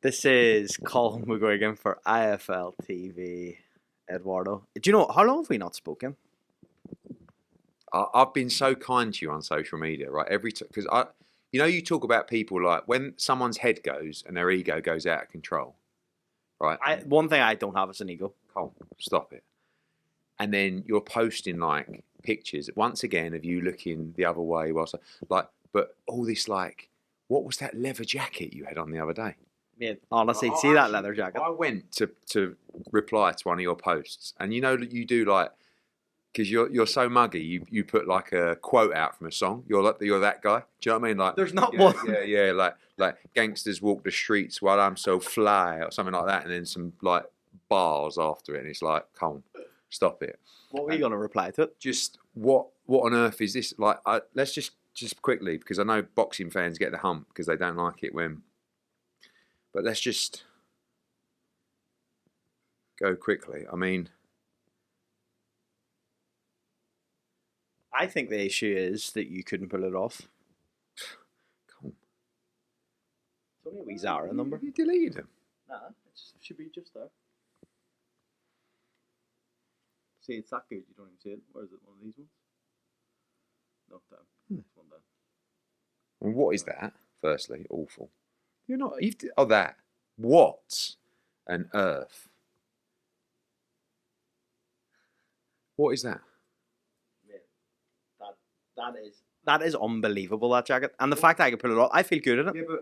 This is Colin McGuigan for IFLTV. Eduardo, do you know how long have we not spoken? I've been so kind to you on social media, right? Because you talk about people like when someone's head goes and their ego goes out of control, right? One thing I don't have is an ego. Cole, stop it. And then you're posting like pictures once again of you looking the other way, whilst but all this like, what was that leather jacket you had on the other day? Yeah, honestly, see that leather jacket. I went to reply to one of your posts, and you know that you do like, because you're so muggy, you put like a quote out from a song. You're that guy. Do you know what I mean? Like, there's not one. Yeah. Like gangsters walk the streets while I'm so fly, or something like that, and then some like bars after it, and it's like, come on, stop it. What were you gonna reply to it? Just what on earth is this? Like, let's just quickly, because I know boxing fans get the hump because they don't like it when. But let's just go quickly. I mean, I think the issue is that you couldn't pull it off. Come on. It's only a wee Zara number. You deleted them. Nah, it should be just there. See, it's that good. You don't even see it. Where is it? One of these ones? No, down. One down. And what is that? Firstly, awful. You're not. That. What on earth? What is that? That is unbelievable, that jacket. And the fact that I can pull it off, I feel good in it. Yeah,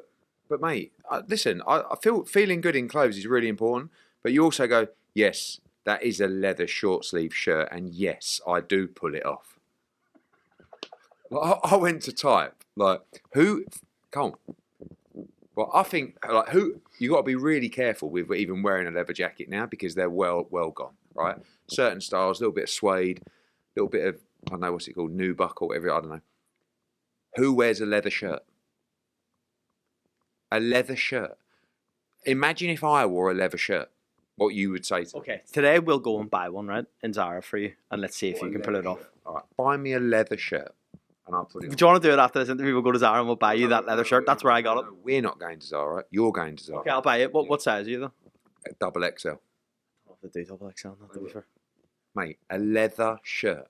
but mate, listen, I feel feeling good in clothes is really important. But you also go, yes, that is a leather short sleeve shirt, and yes, I do pull it off. I went to type like who? Come on. Well, I think like you got to be really careful with even wearing a leather jacket now because they're well gone, right? Certain styles, a little bit of suede, a little bit of I don't know what's it called, nubuck or whatever. I don't know. Who wears a leather shirt? A leather shirt. Imagine if I wore a leather shirt. What you would say to me. Okay, today we'll go and buy one, right, in Zara for you, and let's see if you can pull it off. All right, buy me a leather shirt. And I'll put it. Do you want to do it after this interview? We'll go to Zara and we'll buy you that leather shirt. That's where I got it. We're not going to Zara. You're going to Zara. Okay, I'll buy it. What size are you though? Double XL. I'll have to do double XL. Not to be fair. Mate, a leather shirt.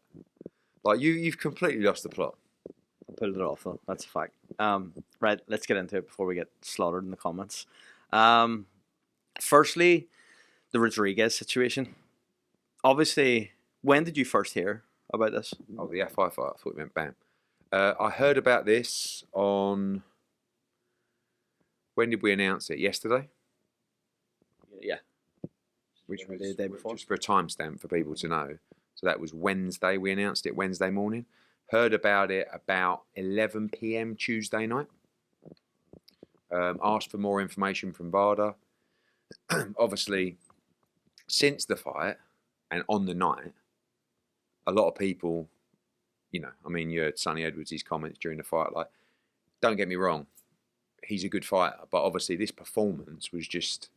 Like you've completely lost the plot. I pulled it off though. That's a fact. Right, let's get into it before we get slaughtered in the comments. Firstly, the Rodriguez situation. Obviously, when did you first hear about this? Oh, the FI fight. I thought it meant BAM. I heard about this on. When did we announce it? Yesterday? Yeah. Which was the day before. Just for a timestamp for people to know. So that was Wednesday. We announced it Wednesday morning. Heard about it about 11 p.m. Tuesday night. Asked for more information from VADA. Obviously, since the fight and on the night, a lot of people. You heard Sonny Edwards' comments during the fight. Like, don't get me wrong, he's a good fighter, but obviously this performance was just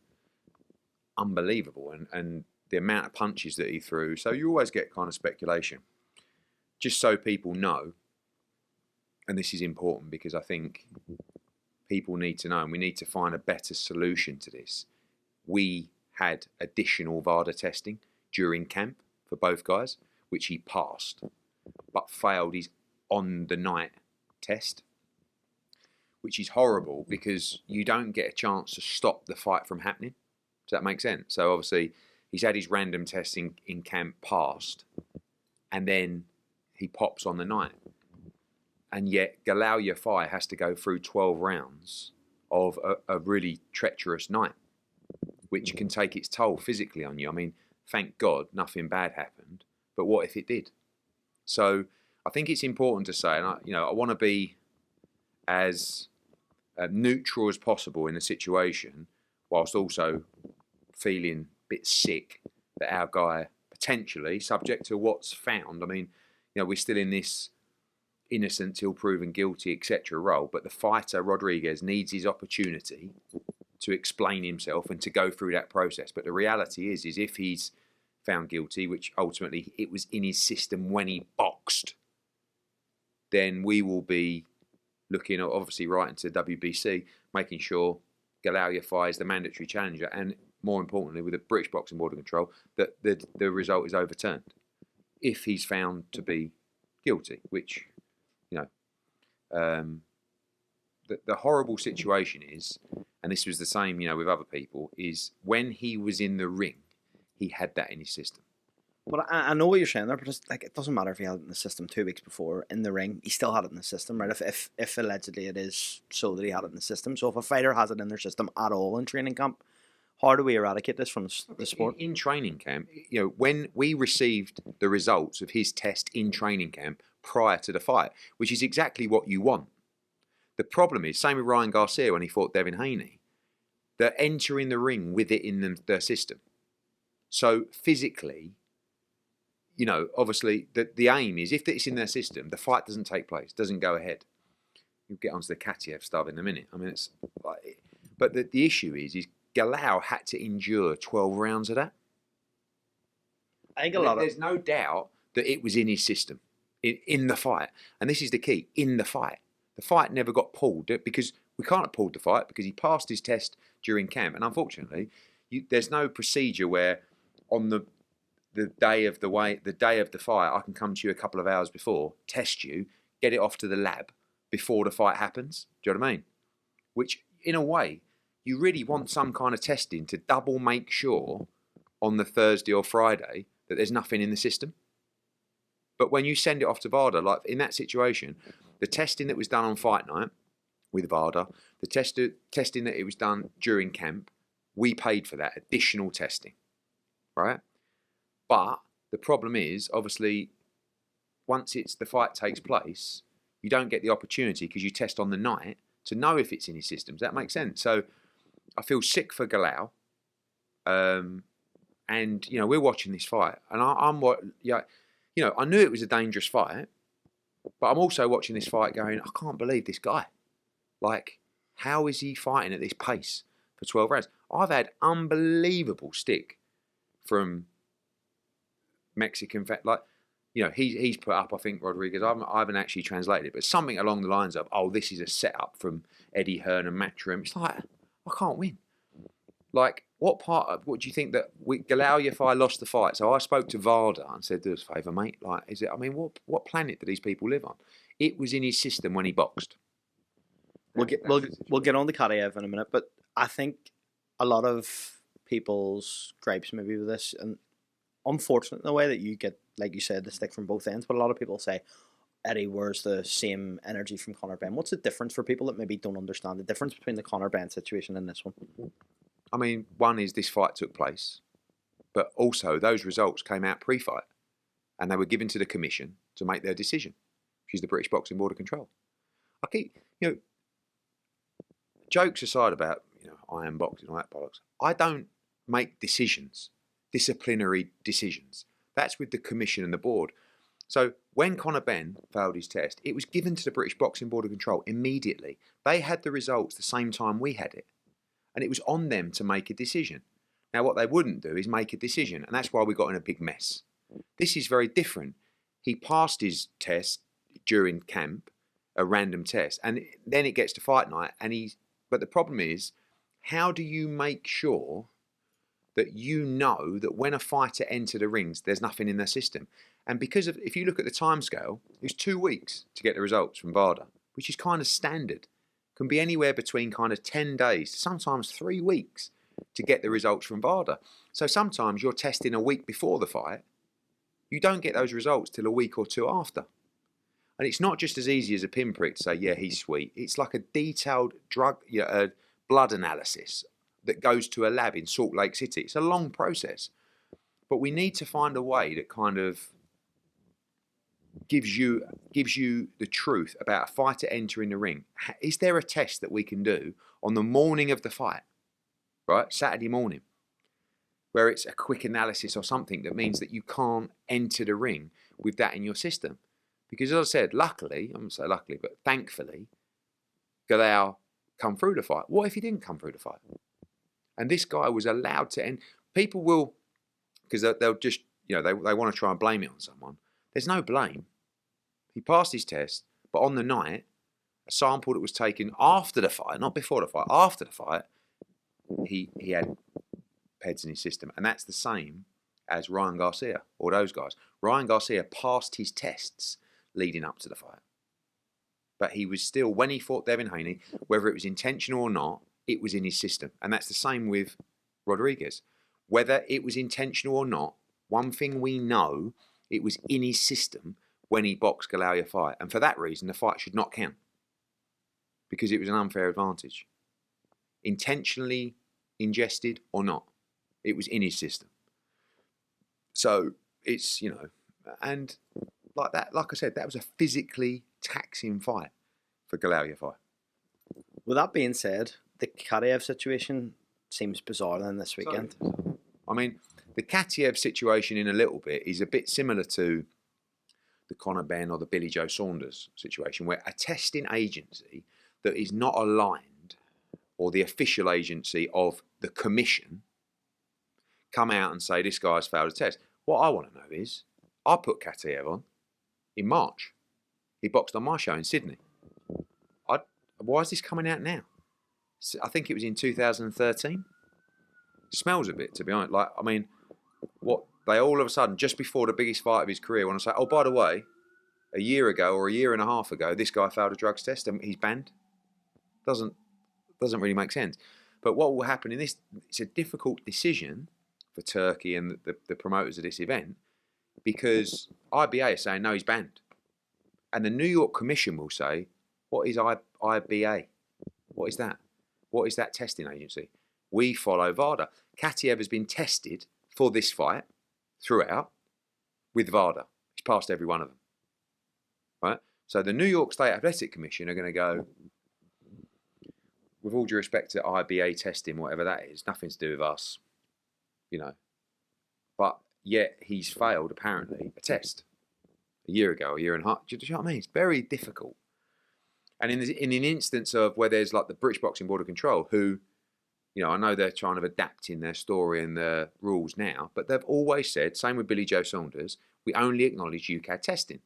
unbelievable, and the amount of punches that he threw. So you always get kind of speculation. Just so people know, and this is important because I think people need to know, and we need to find a better solution to this. We had additional VADA testing during camp for both guys, which he passed, but failed his on-the-night test, which is horrible because you don't get a chance to stop the fight from happening. Does that make sense? So obviously he's had his random testing in camp passed, and then he pops on the night. And yet Galal Yafai has to go through 12 rounds of a really treacherous night, which can take its toll physically on you. I mean, thank God nothing bad happened, but what if it did? So I think it's important to say, and I want to be as neutral as possible in the situation, whilst also feeling a bit sick that our guy potentially, subject to what's found. I mean, we're still in this innocent till proven guilty, etc. role, but the fighter Rodriguez needs his opportunity to explain himself and to go through that process. But the reality is if he's found guilty, which ultimately it was in his system when he boxed, then we will be looking at obviously writing to WBC, making sure Galal Yafai is the mandatory challenger, and more importantly, with the British Boxing Board of Control, that the result is overturned if he's found to be guilty, which, the horrible situation is, and this was the same, with other people, is when he was in the ring, he had that in his system. But I know what you're saying there, but it doesn't matter if he had it in the system 2 weeks before in the ring. He still had it in the system, right? If allegedly it is so that he had it in the system. So if a fighter has it in their system at all in training camp, how do we eradicate this from the sport? In training camp, when we received the results of his test in training camp prior to the fight, which is exactly what you want. The problem is, same with Ryan Garcia when he fought Devin Haney, they're entering the ring with it in their system. So physically, obviously the aim is, if it's in their system, the fight doesn't take place, doesn't go ahead. You'll get onto the Katy stuff in a minute. I mean, it's like, but the issue is Galal had to endure 12 rounds of that. I think there's no doubt that it was in his system, in the fight. And this is the key, in the fight. The fight never got pulled because we can't have pulled the fight because he passed his test during camp. And unfortunately, there's no procedure where on the day of the fight, I can come to you a couple of hours before, test you, get it off to the lab before the fight happens. Do you know what I mean? Which, in a way, you really want some kind of testing to double make sure on the Thursday or Friday that there's nothing in the system. But when you send it off to VADA, like in that situation, the testing that was done on fight night with VADA, the testing that it was done during camp, we paid for that additional testing, right? But the problem is, obviously, once the fight takes place, you don't get the opportunity because you test on the night to know if it's in his system. Does that make sense? So I feel sick for Galal. And, we're watching this fight. And I knew it was a dangerous fight. But I'm also watching this fight going, I can't believe this guy. Like, how is he fighting at this pace for 12 rounds? I've had unbelievable stick from Mexican, he's put up, I think, Rodriguez, I haven't actually translated it, but something along the lines of, this is a setup from Eddie Hearn and Matchroom. It's like, I can't win. Like, what do you think that Galal Yafai lost the fight? So I spoke to VADA and said, do us a favour, mate. Like, what planet do these people live on? It was in his system when he boxed. We'll get on to Katy in a minute, but I think a lot of people's gripes maybe with this, and unfortunate in the way that you get, like you said, the stick from both ends, but a lot of people say, Eddie, where's the same energy from Conor Benn? What's the difference for people that maybe don't understand the difference between the Conor Benn situation and this one? I mean, one is this fight took place, but also those results came out pre-fight and they were given to the commission to make their decision, which is the British Boxing Board of Control. I keep, jokes aside about, I am boxing, all that bollocks. I don't make decisions, disciplinary decisions. That's with the commission and the board. So when Conor Benn failed his test, it was given to the British Boxing Board of Control immediately. They had the results the same time we had it. And it was on them to make a decision. Now, what they wouldn't do is make a decision. And that's why we got in a big mess. This is very different. He passed his test during camp, a random test. And then it gets to fight night. But the problem is, how do you make sure that you know that when a fighter enters the rings, there's nothing in their system? And because if you look at the timescale, it was 2 weeks to get the results from VADA, which is kind of standard. Can be anywhere between kind of 10 days to sometimes 3 weeks to get the results from VADA. So sometimes you're testing a week before the fight. You don't get those results till a week or two after. And it's not just as easy as a pinprick to say, yeah, he's sweet. It's like a detailed blood analysis that goes to a lab in Salt Lake City. It's a long process. But we need to find a way that kind of gives you the truth about a fighter entering the ring. Is there a test that we can do on the morning of the fight, right, Saturday morning, where it's a quick analysis or something that means that you can't enter the ring with that in your system? Because as I said, luckily, I'm going to say luckily, but thankfully, Galal come through the fight. What if he didn't come through the fight? And this guy was allowed to end. People will, because they'll just, they want to try and blame it on someone. There's no blame. He passed his test, but on the night, a sample that was taken after the fight, not before the fight, after the fight, he had PEDs in his system. And that's the same as Ryan Garcia or those guys. Ryan Garcia passed his tests leading up to the fight. But he was still, when he fought Devin Haney, whether it was intentional or not, it was in his system. And that's the same with Rodriguez. Whether it was intentional or not, one thing we know, it was in his system when he boxed Galaya fight. And for that reason, the fight should not count. Because it was an unfair advantage. Intentionally ingested or not, it was in his system. So it's, you know, and like that, like I said, that was a physically taxing fight for Galaya fight. With that being said, the Katy situation seems bizarre than this weekend. I mean, the Katiev situation in a little bit is a bit similar to the Conor Benn or the Billy Joe Saunders situation, where a testing agency that is not aligned, or the official agency of the commission, come out and say this guy's failed a test. What I want to know is, I put Katiev on in March. He boxed on my show in Sydney. Why is this coming out now? I think it was in 2013. Smells a bit, to be honest. Like, I mean, what they all of a sudden, just before the biggest fight of his career, want to say, oh, by the way, a year ago or a year and a half ago, this guy failed a drugs test and he's banned. Doesn't really make sense. But what will happen in this, it's a difficult decision for Turkey and the promoters of this event, because IBA is saying, no, he's banned. And the New York Commission will say, what is IBA? What is that? What is that testing agency? We follow VADA. Katiev has been tested for this fight throughout with VADA. He's passed every one of them. Right? So the New York State Athletic Commission are going to go, with all due respect to IBA testing, whatever that is, nothing to do with us, you know. But yet he's failed, apparently, a test a year ago, a year and a half. Do you know what I mean? It's very difficult. And in an instance of where there's like the British Boxing Board of Control, who, you know, I know they're trying to adapt in their story and their rules now, but they've always said, same with Billy Joe Saunders, we only acknowledge UCAD testing.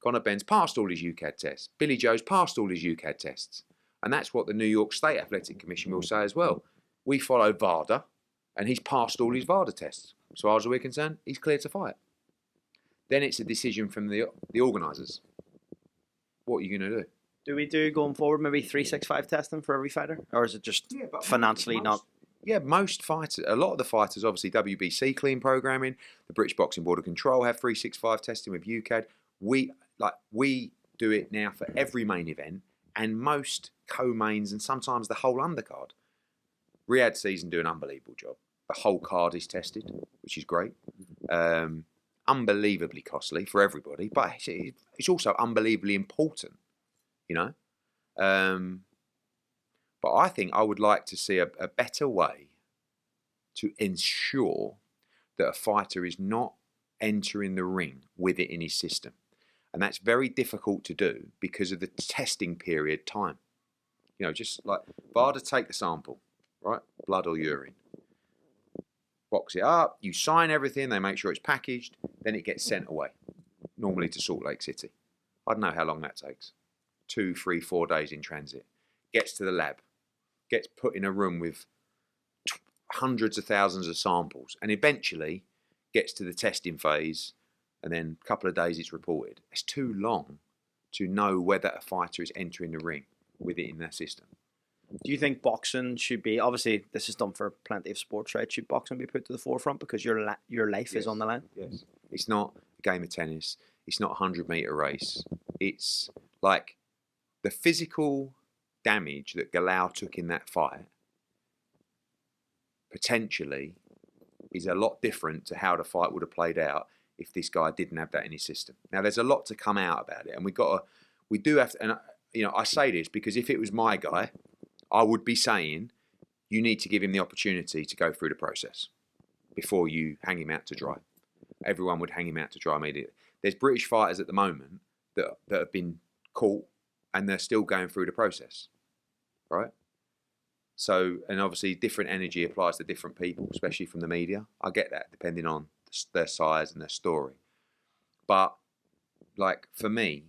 Conor Benn's passed all his UCAD tests. Billy Joe's passed all his UCAD tests. And that's what the New York State Athletic Commission will say as well. We follow VADA, and he's passed all his VADA tests. As far as we're concerned, he's cleared to fight. Then it's a decision from the organisers. What are you going to do? Do we do, going forward, maybe 365 testing for every fighter? Or is it just financially not? Yeah, most fighters, a lot of the fighters, obviously WBC clean programming, the British Boxing Board of Control have 365 testing with UCAD. We do it now for every main event and most co-mains and sometimes the whole undercard. Riyadh season do an unbelievable job. The whole card is tested, which is great. Unbelievably costly for everybody, but it's also unbelievably important, you know. But I think I would like to see a better way to ensure that a fighter is not entering the ring with it in his system. And that's very difficult to do because of the testing period time. You know, just like VADA take the sample, right? Blood or urine. Box it up, you sign everything, they make sure it's packaged, then it gets sent away, normally to Salt Lake City. I don't know how long that takes. 2, 3, 4 days in transit. Gets to the lab, gets put in a room with hundreds of thousands of samples, and eventually gets to the testing phase, and then a couple of days it's reported. It's too long to know whether a fighter is entering the ring with it in their system. Do you think boxing should be, obviously this is done for plenty of sports, right? Should boxing be put to the forefront because your life is on the line? Yes. It's not a game of tennis. It's not a 100-metre race. It's like the physical damage that Galao took in that fight potentially is a lot different to how the fight would have played out if this guy didn't have that in his system. Now, there's a lot to come out about it, and we do have to, and you know, I say this because if it was my guy, I would be saying you need to give him the opportunity to go through the process before you hang him out to dry. Everyone would hang him out to dry immediately. There's British fighters at the moment that have been caught and they're still going through the process, right? So, and obviously different energy applies to different people, especially from the media. I get that, depending on their size and their story. But, like, for me,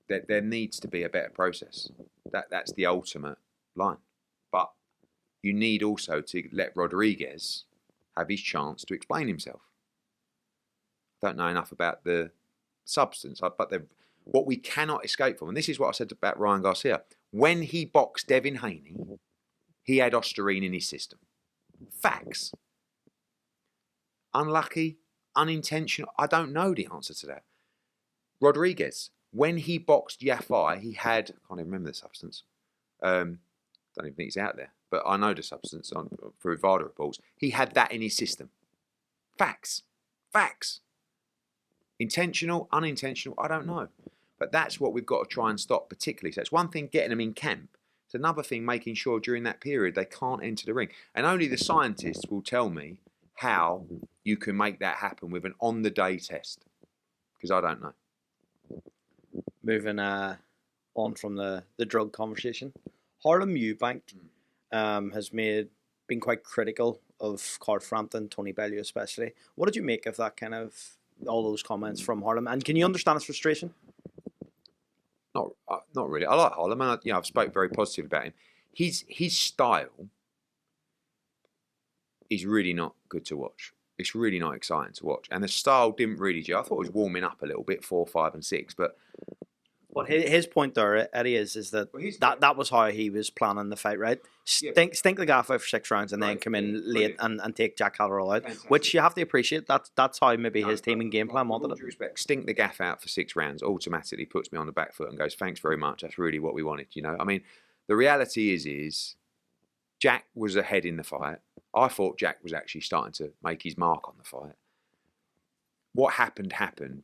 there needs to be a better process. That's the ultimate line. But you need also to let Rodriguez have his chance to explain himself. I don't know enough about the substance, but what we cannot escape from, and this is what I said about Ryan Garcia, when he boxed Devin Haney, he had Osterine in his system. Facts. Unlucky, unintentional, I don't know the answer to that. Rodriguez, when he boxed Yafai, he had, I can't even remember the substance, don't even think it's out there, but I know the substance through VADA reports, he had that in his system. Facts. Facts. Intentional, unintentional, I don't know. But that's what we've got to try and stop particularly. So it's one thing getting them in camp. It's another thing making sure during that period they can't enter the ring. And only the scientists will tell me how you can make that happen with an on-the-day test. Because I don't know. Moving on from the drug conversation. Harlem Eubank has been quite critical of Carl Frampton, Tony Bellew especially. What did you make of that kind of, all those comments from Harlem? And can you understand his frustration? Not really. I like Harlem, and I've spoke very positive about him. His style is really not good to watch. It's really not exciting to watch, and the style didn't really gel. I thought it was warming up a little bit, 4, 5, and 6, but. But his point there, Eddie, is that that was how he was planning the fight, right? Stink the gaff out for 6 rounds and then come in late and take Jack Catterall out, fantastic. Which you have to appreciate. That's how maybe his team and game plan wanted it. Respect, stink the gaff out for 6 rounds automatically puts me on the back foot and goes, thanks very much. That's really what we wanted, you know. I mean, the reality is Jack was ahead in the fight. I thought Jack was actually starting to make his mark on the fight. What happened.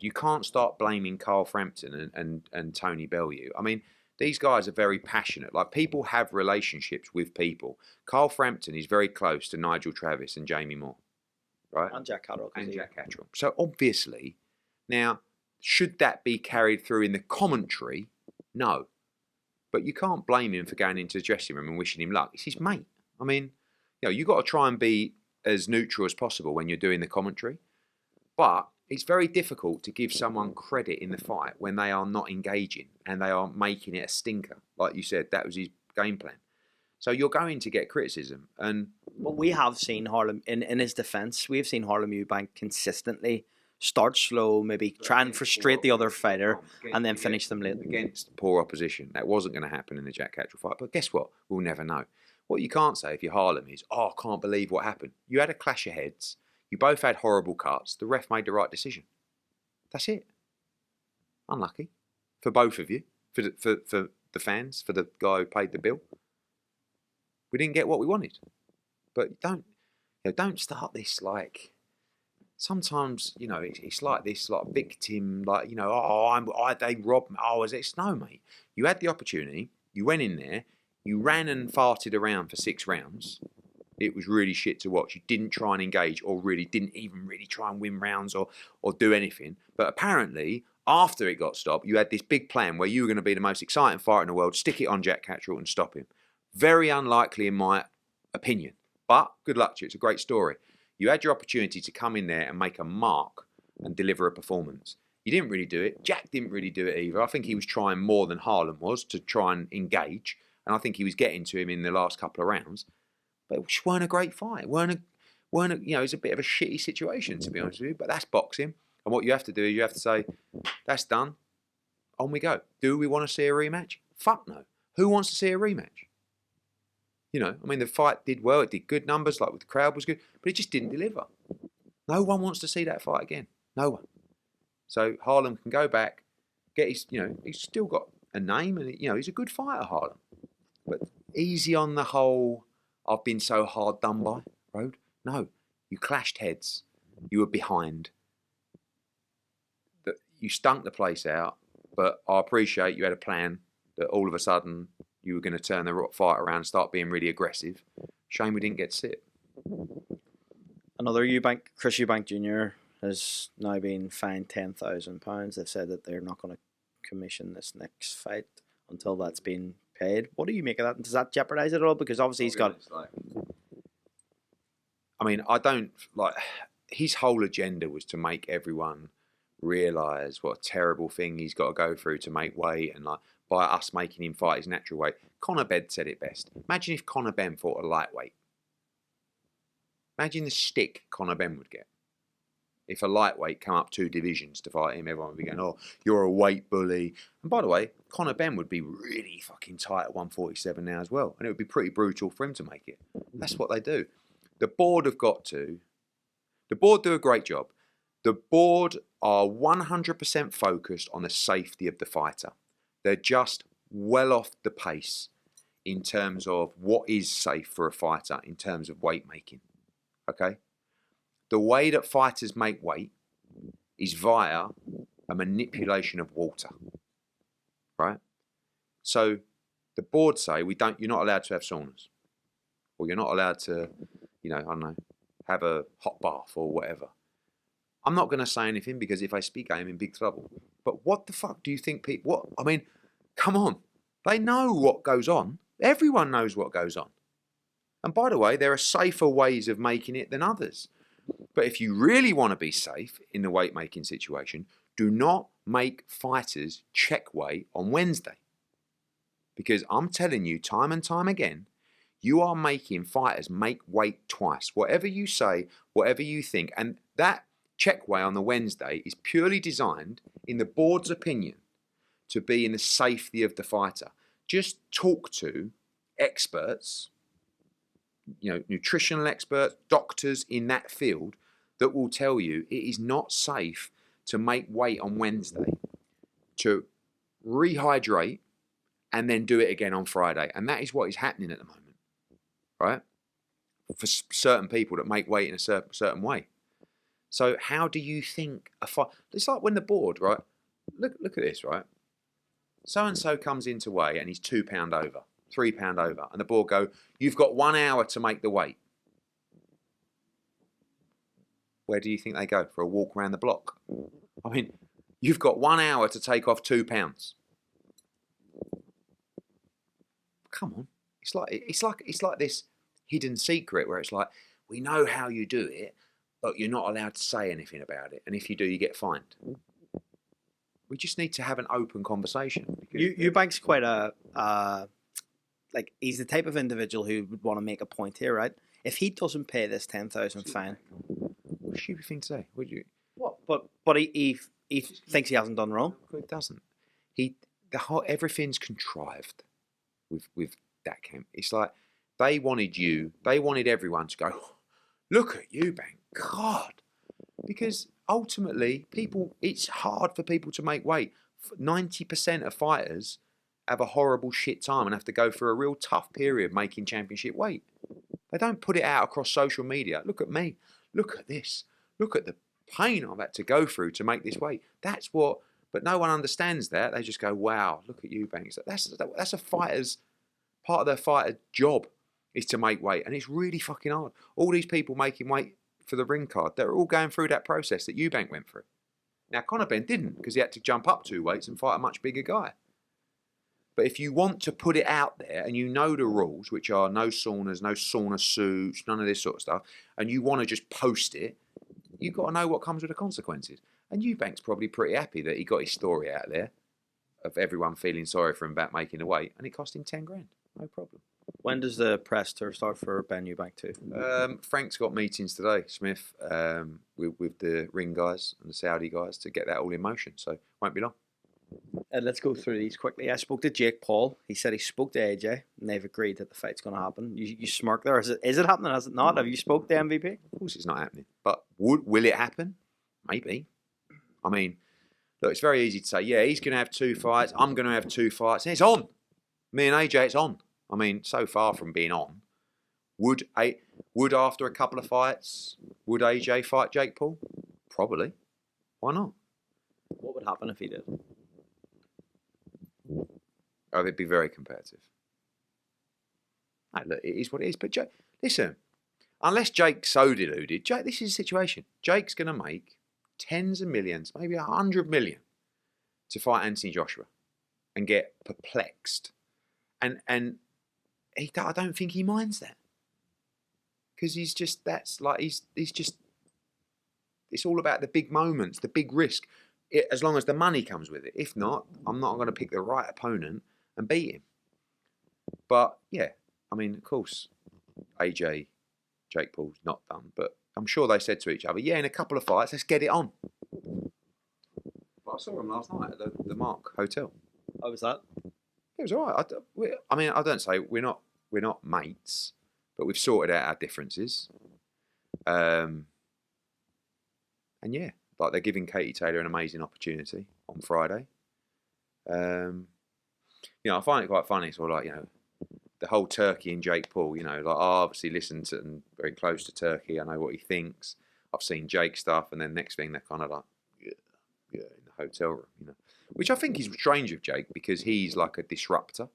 You can't start blaming Carl Frampton and Tony Bellew. I mean, these guys are very passionate. Like, people have relationships with people. Carl Frampton is very close to Nigel Travis and Jamie Moore, right? And Jack Catterall. So obviously, now, should that be carried through in the commentary? No. But you can't blame him for going into the dressing room and wishing him luck. It's his mate. I mean, you've got to try and be as neutral as possible when you're doing the commentary. But it's very difficult to give someone credit in the fight when they are not engaging and they are making it a stinker. Like you said, that was his game plan. So you're going to get criticism. But we have seen Harlem, in his defence, we have seen Harlem Eubank consistently start slow, maybe try and frustrate the other fighter and then finish them late. Against poor opposition. That wasn't going to happen in the Jack Catterall fight. But guess what? We'll never know. What you can't say if you're Harlem is, I can't believe what happened. You had a clash of heads. You both had horrible cuts. The ref made the right decision. That's it. Unlucky for both of you, for the fans, for the guy who paid the bill. We didn't get what we wanted. But don't start this like. Sometimes it's like this, like victim, like they robbed me. Oh, is it? No, mate. You had the opportunity. You went in there. You ran and farted around for 6 rounds. It was really shit to watch. You didn't try and engage or didn't even really try and win rounds or do anything. But apparently, after it got stopped, you had this big plan where you were going to be the most exciting fighter in the world, stick it on Jack Catterall and stop him. Very unlikely in my opinion. But good luck to you. It's a great story. You had your opportunity to come in there and make a mark and deliver a performance. You didn't really do it. Jack didn't really do it either. I think he was trying more than Harlem was to try and engage. And I think he was getting to him in the last couple of rounds. But it just weren't a great fight. It was a bit of a shitty situation, to be honest with you. But that's boxing. And what you have to do is you have to say, that's done. On we go. Do we want to see a rematch? Fuck no. Who wants to see a rematch? The fight did well. It did good numbers, like with the crowd was good. But it just didn't deliver. No one wants to see that fight again. No one. So Harlem can go back, get his, he's still got a name and, he's a good fighter, Harlem. But easy on the whole, I've been so hard done by road. No, you clashed heads. You were behind. You stunk the place out, but I appreciate you had a plan that all of a sudden you were going to turn the fight around and start being really aggressive. Shame we didn't get to see it. Another Chris Eubank Jr. has now been fined £10,000. They've said that they're not going to commission this next fight until that's been paid. What do you make of that? Does that jeopardise it at all? Because obviously he's got... I don't... his whole agenda was to make everyone realise what a terrible thing he's got to go through to make weight and by us making him fight his natural weight. Conor Benn said it best. Imagine if Conor Benn fought a lightweight. Imagine the stick Conor Benn would get. If a lightweight come up 2 divisions to fight him, everyone would be going, oh, you're a weight bully. And by the way, Conor Benn would be really fucking tight at 147 now as well. And it would be pretty brutal for him to make it. That's what they do. The board do a great job. The board are 100% focused on the safety of the fighter. They're just well off the pace in terms of what is safe for a fighter in terms of weight making. Okay? The way that fighters make weight is via a manipulation of water. Right? So the board say you're not allowed to have saunas. Or you're not allowed to, have a hot bath or whatever. I'm not going to say anything because if I speak, I am in big trouble. But what the fuck do you think people... come on. They know what goes on. Everyone knows what goes on. And by the way, there are safer ways of making it than others. But if you really want to be safe in the weight-making situation, do not make fighters check weight on Wednesday. Because I'm telling you, time and time again, you are making fighters make weight twice. Whatever you say, whatever you think. And that check weigh on the Wednesday is purely designed, in the board's opinion, to be in the safety of the fighter. Just talk to experts, nutritional experts, doctors in that field that will tell you it is not safe to make weight on Wednesday, to rehydrate and then do it again on Friday. And that is what is happening at the moment, right? For certain people that make weight in a certain way. So how do you think a fight... It's like when the board, right? Look at this, right? So-and-so comes into weigh and he's 2 pound over, 3 pound over. And the board go, you've got 1 hour to make the weight. Where do you think they go? For a walk around the block? You've got 1 hour to take off 2 pounds. Come on. It's like this hidden secret where it's like, we know how you do it, but you're not allowed to say anything about it. And if you do, you get fined. We just need to have an open conversation. Eubank's quite he's the type of individual who would want to make a point here, right? If he doesn't pay this 10,000 fine, what a stupid thing to say. Would you? What? But he thinks he hasn't done wrong. It doesn't. Everything's contrived with that camp. It's like they wanted everyone to go, look at Eubank, God, because ultimately it's hard for people to make weight. 90% of fighters have a horrible shit time and have to go through a real tough period making championship weight. They don't put it out across social media. Look at me. Look at this. Look at the pain I've had to go through to make this weight. But no one understands that. They just go, wow, look at Eubank. That's a fighter's, part of their fighter job is to make weight. And it's really fucking hard. All these people making weight for the ring card, they're all going through that process that Eubank went through. Now, Conor Benn didn't, because he had to jump up 2 weights and fight a much bigger guy. But if you want to put it out there and you know the rules, which are no saunas, no sauna suits, none of this sort of stuff, and you want to just post it, you've got to know what comes with the consequences. And Eubank's probably pretty happy that he got his story out there of everyone feeling sorry for him about making the weight, and it cost him 10 grand. No problem. When does the press tour start for Ben Eubank too? Frank's got meetings today, Smith, with the ring guys and the Saudi guys to get that all in motion. So won't be long. Let's go through these quickly. I spoke to Jake Paul. He said he spoke to AJ and they've agreed that the fight's going to happen. You smirk there. Is it happening? Is it not? Have you spoke to MVP? Of course it's not happening. But will it happen? Maybe. Look, it's very easy to say, yeah, he's going to have 2 fights. I'm going to have 2 fights. And it's on. Me and AJ, it's on. So far from being on. Would after a couple of fights, would AJ fight Jake Paul? Probably. Why not? What would happen if he did? Oh, it'd be very competitive. Look, it is what it is. But Jake, listen, unless Jake's so deluded, this is the situation. Jake's going to make tens of millions, maybe 100 million to fight Anthony Joshua and get perplexed. And I don't think he minds that. Because he's just, it's all about the big moments, the big risk. as long as the money comes with it. If not, I'm not going to pick the right opponent and beat him. But yeah, I mean, of course, AJ, Jake Paul's not done, but I'm sure they said to each other, yeah, in a couple of fights, let's get it on. But I saw him last night at the Mark Hotel. How was that? It was all right. I mean, I don't say we're not mates, but we've sorted out our differences. And yeah, like they're giving Katy Taylor an amazing opportunity on Friday. You know, I find it quite funny. So like, you know, the whole Turkey and Jake Paul, you know, like I obviously listen to and very close to Turkey. I know what he thinks. I've seen Jake stuff, and then next thing they're kind of like, yeah, in the hotel room, you know, which I think is strange of Jake because he's like a disruptor.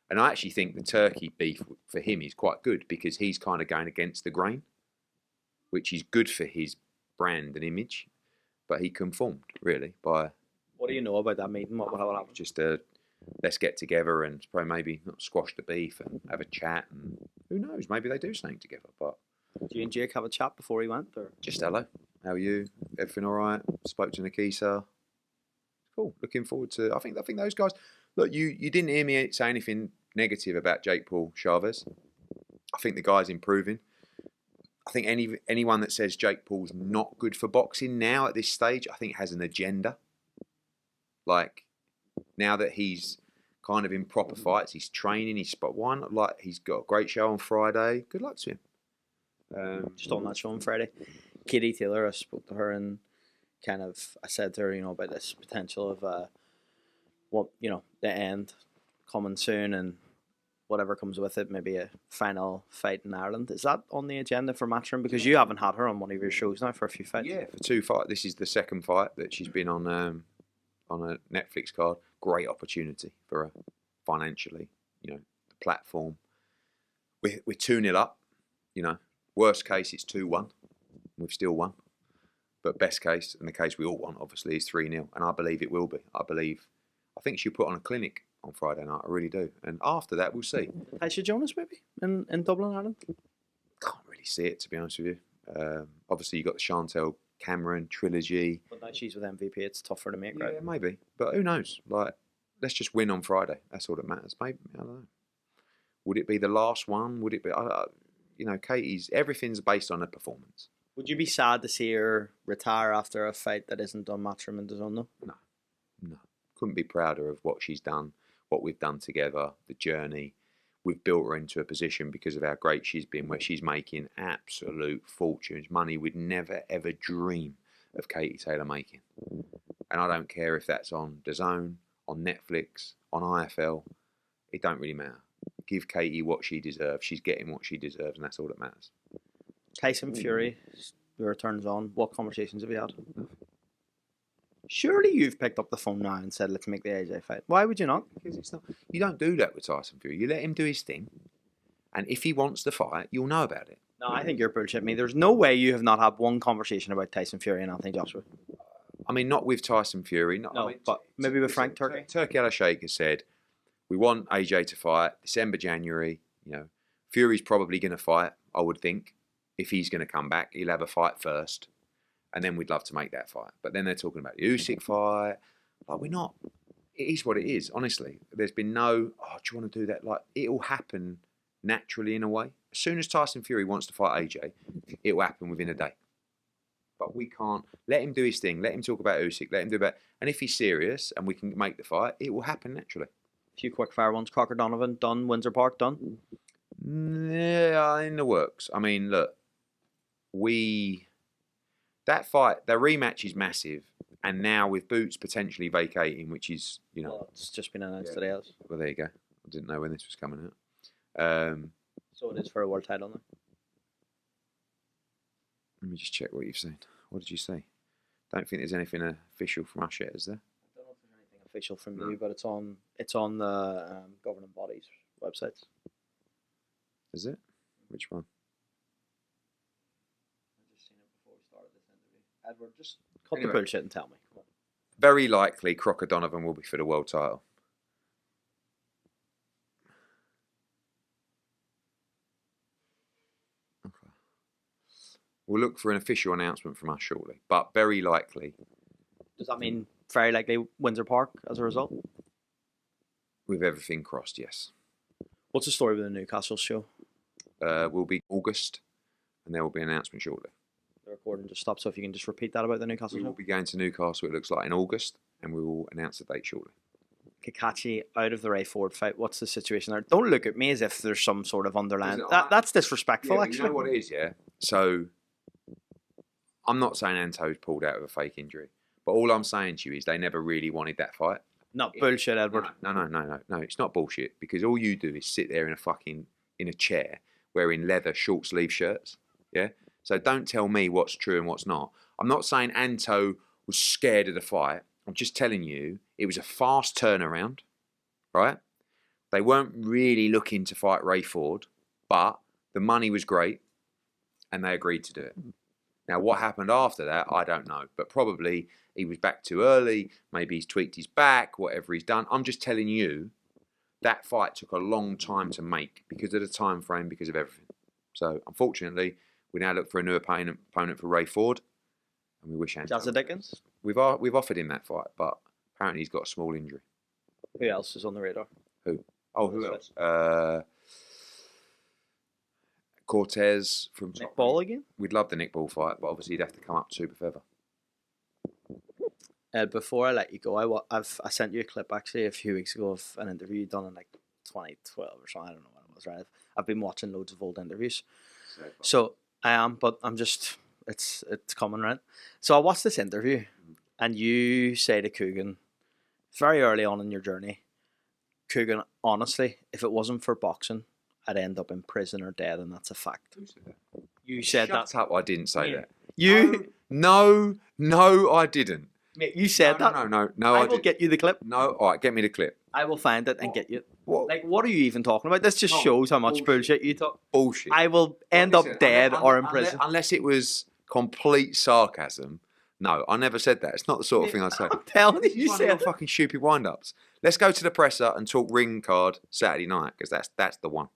And I actually think the Turkey beef for him is quite good because he's kind of going against the grain, which is good for his brand and image. But he conformed, really, by... What do you know about that meeting? What happened? Just let's get together and probably maybe not squash the beef and have a chat. And who knows, maybe they do something together. But do you and Jake have a chat before he went? Or? Just hello. How are you? Everything all right? Spoke to Nikisa. Cool. Looking forward to... I think those guys... Look, you didn't hear me say anything negative about Jake Paul Chavez. I think the guy's improving. I think anyone that says Jake Paul's not good for boxing now at this stage, I think has an agenda. Like, now that he's kind of in proper fights, he's training, he's got a great show on Friday. Good luck to him. Just on that show on Friday. Katy Taylor, I spoke to her and I said to her, you know, about this potential of the end coming soon and whatever comes with it, maybe a final fight in Ireland. Is that on the agenda for Matchroom? Because you haven't had her on one of your shows now for a few fights. Yeah, for 2 fights. This is the second fight that she's been on a Netflix card. Great opportunity for her financially. You know, the platform. We're 2-0 up. You know, worst case it's 2-1. We've still won. But best case, and the case we all want, obviously, is 3-0. And I believe it will be. I think she'll put on a clinic on Friday night. I really do. And after that, we'll see. Tyson Jonas, maybe, in Dublin, Ireland? Can't really see it, to be honest with you. Obviously, you've got the Chantel Cameron trilogy. But now she's with MVP, it's tougher to make, right? Yeah, maybe. But who knows? Like, let's just win on Friday. That's all that matters. Maybe, I don't know. Would it be the last one? Would it be... you know, everything's based on a performance. Would you be sad to see her retire after a fight that isn't on Matchroom and DAZN, though? No. Couldn't be prouder of what she's done, what we've done together, the journey. We've built her into a position because of how great she's been, where she's making absolute fortunes, money we'd never, ever dream of Katy Taylor making. And I don't care if that's on DAZN, on Netflix, on IFL. It don't really matter. Give Katy what she deserves. She's getting what she deserves, and that's all that matters. Tyson Fury, the returns on. What conversations have you had? Surely you've picked up the phone now and said, let's make the AJ fight. Why would you not? Because it's not. You don't do that with Tyson Fury. You let him do his thing. And if he wants to fight, you'll know about it. No, I think you're bullshitting me. There's no way you have not had one conversation about Tyson Fury and Anthony Joshua. I mean, not with Tyson Fury. But maybe with Frank Turkey. Turkey Al-Sheikh has said, we want AJ to fight December, January. You know, Fury's probably going to fight, I would think. If he's going to come back, he'll have a fight first. And then we'd love to make that fight. But then they're talking about the Usyk fight. Like, we're not. It is what it is, honestly. There's been no, do you want to do that? Like, it'll happen naturally in a way. As soon as Tyson Fury wants to fight AJ, it will happen within a day. But we can't. Let him do his thing. Let him talk about Usyk. Let him do that. And if he's serious and we can make the fight, it will happen naturally. A few quick fire ones. Crocker Donovan, done. Windsor Park, done. Yeah, in the works. I mean, look. That fight, the rematch is massive, and now with Boots potentially vacating, which is, you know... Well, it's just been announced today. Well, there you go. I didn't know when this was coming out. So it is for a world title now. Let me just check what you've said. What did you say? Don't think there's anything official from us yet, is there? I don't know if there's anything official from you, but it's on the governing bodies' websites. Is it? Which one? Edward, just cut the bullshit and tell me. Come on. Very likely Crocker Donovan will be for the world title. Okay. We'll look for an official announcement from us shortly, but very likely Does that mean very likely Windsor Park as a result? With everything crossed, yes. What's the story with the Newcastle show? Will be August, and there will be an announcement shortly. The recording just stopped, so if you can just repeat that about the Newcastle We show. will be going to Newcastle, it looks like, in August, and we will announce the date shortly. Katy out of the Ray Ford fight. What's the situation there? Don't look at me as if there's some sort of underlying. That's disrespectful, Yeah, actually. you know what it is, yeah? So, I'm not saying Anto's pulled out of a fake injury, but all I'm saying to you is they never really wanted that fight. Not bullshit, Edward. No, it's not bullshit, because all you do is sit there in a chair wearing leather short sleeve shirts, yeah? So don't tell me what's true and what's not. I'm not saying Anto was scared of the fight. I'm just telling you it was a fast turnaround, right? They weren't really looking to fight Ray Ford, but the money was great and they agreed to do it. Now, what happened after that, I don't know, but probably he was back too early. Maybe he's tweaked his back, whatever he's done. I'm just telling you that fight took a long time to make because of the time frame, because of everything. So, unfortunately, we now look for a new opponent for Ray Ford, and we wish Anto. Jazza Dickens? We've offered him that fight, but apparently he's got a small injury. Who else is on the radar? Who? Oh, who else? Cortez from Nick Ball again? We'd love the Nick Ball fight, but obviously he'd have to come up to super feather. Before I let you go, I sent you a clip actually a few weeks ago of an interview you done in like 2012 or something. I don't know when it was, right? I've been watching loads of old interviews. So I am, but I'm just, it's coming, right? So I watched this interview and you say to Coogan, very early on in your journey, Coogan, honestly, if it wasn't for boxing, I'd end up in prison or dead, and that's a fact. Who said that? You said Shut that. up, I didn't say that. You? No, I didn't. Mate, you said that. No, I will get you the clip. No, all right, get me the clip. I will find it and get you. What? Like, what are you even talking about? This just shows how much bullshit you talk. Bullshit. I will end up dead or in prison. Unless it was complete sarcasm. No, I never said that. It's not the sort of thing I say. I'm telling you, you One of your said fucking stupid wind-ups. Let's go to the presser and talk ring card Saturday night, because that's the one.